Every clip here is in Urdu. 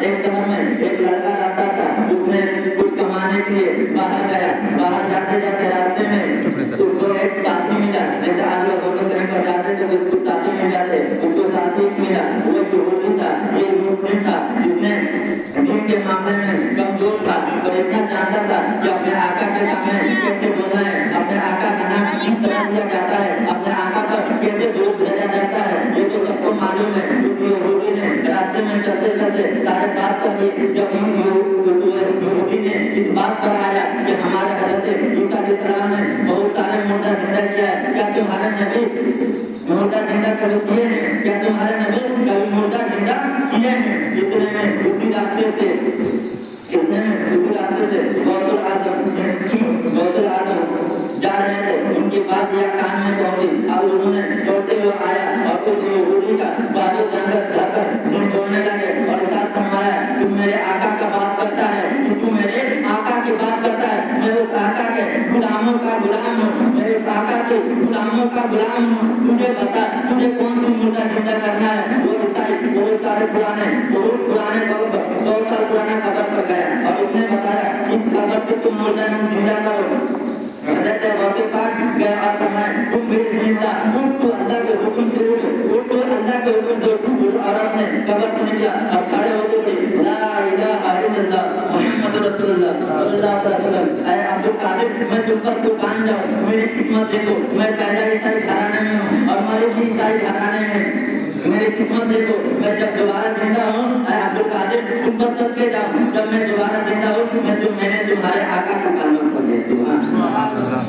ایک شہر میں ایک لڑکا رہتا تھا، اس نے کچھ کمانے کے لیے باہر گیا، باہر جاتے جاتے راستے میں اس کو ایک ساتھی ملا، جیسے آج لوگ دونوں کہیں پر جاتے تو اس کو ساتھی مل جاتے، اس کو ساتھی ملا، وہ یہودی تھا، یہ مسلم تھا، جس نے دین کے معاملے میں کمزور تھا اور اتنا جانتا تھا کہ اپنے آقا کے سامنے کیسے بولنا ہے، اپنے آقا کا نام کس طرح لیا جاتا ہے، اپنے آقا پر کیسے درود بھیجا جاتا ہے، یہ تو سب کو معلوم ہے۔ اس یہودی نے راستے میں چلتے چلتے سارے بات کر لی، جب یہودی نے اس بات پر آیا کہ ہمارے حضرت عیسیٰ علیہ السلام نے بہت سارے مردہ زندہ کیا ہے، کیا تمہارے نبی مردہ زندہ کبھی کیے ہیں؟ کیا تمہارے نبی کبھی مردہ زندہ کیے ہیں؟ اتنے میں اسی راستے سے غوث العظم جا رہے تھے، ان کی بات یہ کان میں پہنچی اور انہوں نے دوڑتے ہوئے آیا اور اس یہودی کا بازو جا کر چھوڑنے لگے اور ساتھ فرمایا، تم میرے آقا کا بات کرتا ہے، تو میرے آقا کی بات کرتا ہے، میں اس آقا کے غلاموں کا غلام ہوں، میں اس آقا کے غلاموں کا غلام ہوں، تجھے بتا تجھے کون سی مردہ زندہ کرنا ہے؟ وہ عیسائی بہت پرانے 100 سال پرانا قبر پر گیا اور اس نے بتایا اس قبر سے تم مردہ زندہ کرو۔ حضرت غوث پاک گئے اور فرمایا، تم میری زندہ اٹھ، تو اللہ کے حکم سے اٹھ، تو اللہ کے حکم سے اٹھ۔ عورت نے قبر سے نکلا اور کھڑے ہو کے بولی، لا الہ الا اللہ محمد رسول اللہ صلی اللہ علیہ وسلم۔ اے عبد القادر، میں تم پر قربان جاؤں، میری قسمت دیکھو، میں پیدا عیسائی گھرانے میں ہوں اور مرے بھی عیسائی گھرانے میں، میری قسمت دیکھو، میں جب دوبارہ زندہ ہوں، اے عبد القادر تم پر سب کے جاؤں، جب میں دوبارہ زندہ ہوں میں نے تمہارے آقا کا کلمہ پڑھ لیا۔ سبحان اللہ۔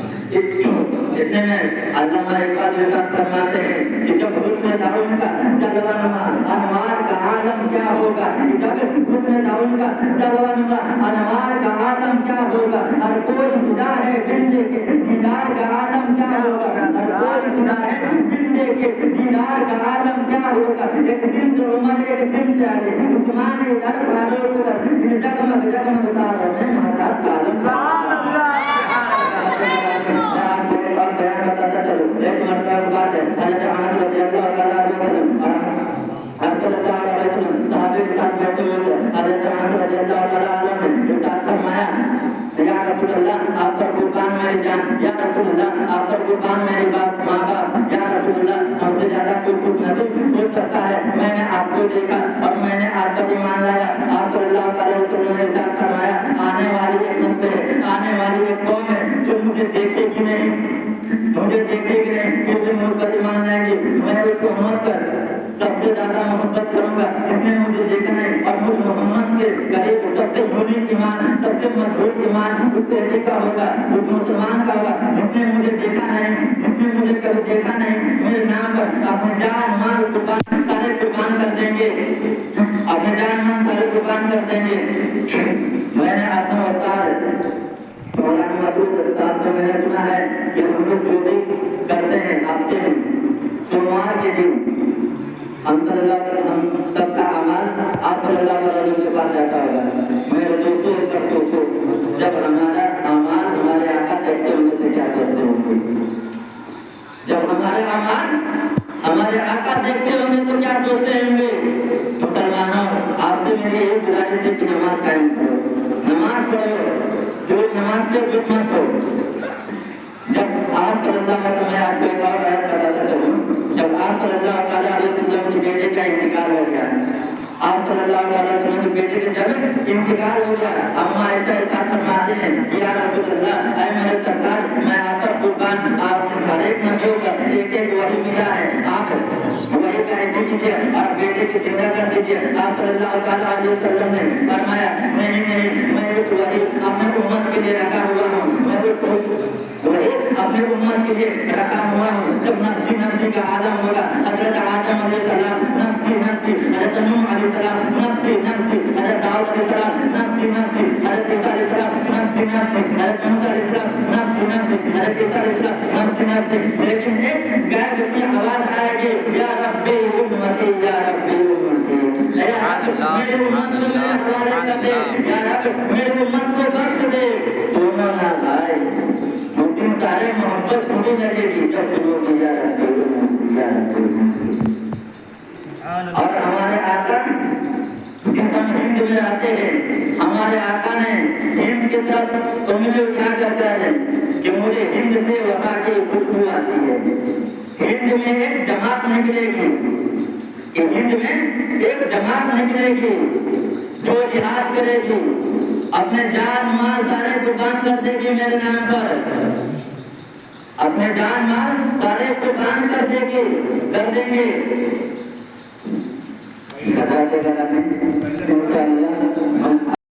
اتنے میں علامہ اقبال رسالت فرماتے ہیں کہ جب حسن تعاون کا جلوہ نما انوار کا عالم کیا ہوگا، جب حسن تعاون کا جلوہ نما انوار کا عالم کیا ہوگا، ہر کوئی خدا ہے بندے کے دیدار کا عالم کیا ہوگا، ہر کوئی خدا ہے بندے کے دیدار کا عالم کیا ہوگا۔ ایک سمت عمر ایک سمت علی، عثمان ادھر فاروق ادھر، جگمگ جگمگ تاروں میں مہتاب کا عالم۔ ایک مرتبہ بات ہے، حضرت انس رضی اللہ تعالیٰ عنہ صلی اللہ علیہ وسلم صحابہ کے ساتھ بیٹھے ہوئے تھے۔ حضرت انس رضی اللہ تعالیٰ عنہ نے ارشاد فرمایا، یا رسول اللہ آپ پر قربان میری جان، یا رسول اللہ آپ پر قربان میری ماں باپ، یا رسول اللہ ہم سے زیادہ کوئی خوش نصیب ہو سکتا ہے، میں نے آپ کو دیکھا اور میں نے آپ پر ایمان لایا۔ آپ صلی اللہ علیہ وسلم نے ارشاد فرمایا، آنے والی ایک نسل ہے، آنے والی ایک قوم ہے جو مجھے دیکھے گی نہیں، مجھے دیکھے گی نہیں، کہ جو مجھ پر ایمان لائیں گے میں اس کو محمد کر سب سے زیادہ محبت کروں گا، جس نے مجھے دیکھا نہیں اور مجھ محمد کے قریب سب سے یونیک ایمان، سب سے مضبوط ایمان اس تحریک کا ہوگا، اس مسلمان کا ہوگا جس نے مجھے دیکھا نہیں، جس نے مجھے کبھی دیکھا نہیں، میرے نام پر اپنے جان مال قربان سارے قربان کر دیں گے، اپنے جان مال سارے قربان کر دیں گے۔ میں نے اپنا استاد مولانا مسعود صاحب سے میں نے سنا ہے کہ ہم لوگ جو بھی کرتے ہیں ہفتے میں سوموار کے دن ہم صلی اللہ علیہ وسلم ہم سب کا اعمال آپ صلی اللہ علیہ وسلم کے پاس جاتا ہوگا۔ میرے دوستوں اس پر سوچو، جب ہمارا اعمال ہمارے آقا دیکھتے ہوں گے تو کیا سوچتے ہوں گے؟ جب ہمارے اعمال ہمارے آقا دیکھتے ہوں گے تو کیا سوچتے ہوں گے؟ مسلمانوں، آپ سے میری یہ گزارش ہے کہ نماز قائم کرو، نماز پڑھو، جو نماز سے جھوٹ مت ہو۔ جب آپ صلی اللہ علیہ وسلم، آپ کو ایک اور آیت بتاتا چلوں، جب آپ صلی اللہ علیہ وسلم کی بیٹے کا انتقال ہو گیا، آپ صلی اللہ علیہ وسلم کی بیٹے کے جب انتقال ہو گیا، اما ایسا احساس فرماتے ہیں، یا رسول اللہ، اے میرے سرکار، میں آپ پر قربان، آپ ہر ایک نبیوں کا ایک ایک وحی ملا ہے، آپ وحی کا ایک کیجیے اور بیٹے کی زندہ کر دیجیے۔ آپ صلی اللہ علیہ وسلم نے فرمایا، نہیں، میں اس وحی اپنے امت کے لیے رکھا ہوا ہوں، میں وہی اپنے امت کے لیے رکھا ہوا ہوں۔ جب نفسی نفسی کا عالم ہوگا، حضرت آدم علیہ السلام نفسی نفسی، حضرت نوح علیہ السلام نفسی نفسی، حضرت داؤد علیہ السلام نفسی نفسی، حضرت عیسیٰ علیہ السلام نفسی نفسی، حضرت موسیٰ علیہ السلام نفسی نفسی، حضرت عیسیٰ علیہ السلام نفسی نفسی، لیکن ایک غیب کی آواز آئے گی، یا ربی امتی، یا ربی امتی، اے رب میرے امت کو میرے حوالے کر دے، یا رب میرے امت کو بخش دے۔ سنو نا بھائی، ان سارے محبت پوری لگے گی جب سنو گے یا ربی امتی، یا ربی امتی۔ اور ہمارے آقا جسم ہند آقا نے ہند کی طرف انگلی اٹھا کر کہتے ہیں کہ مجھے ہند سے وفا کی خوشبو آتی ہے. ہند میں ایک جماعت نکلے گی کہ ہند میں ایک جماعت نکلے گی جو جہاد کرے گی, اپنے جان مال سارے قربان کر دے گی میرے نام پر, اپنے جان مال سارے قربان کر دیں گے. حضرت انشاءاللہ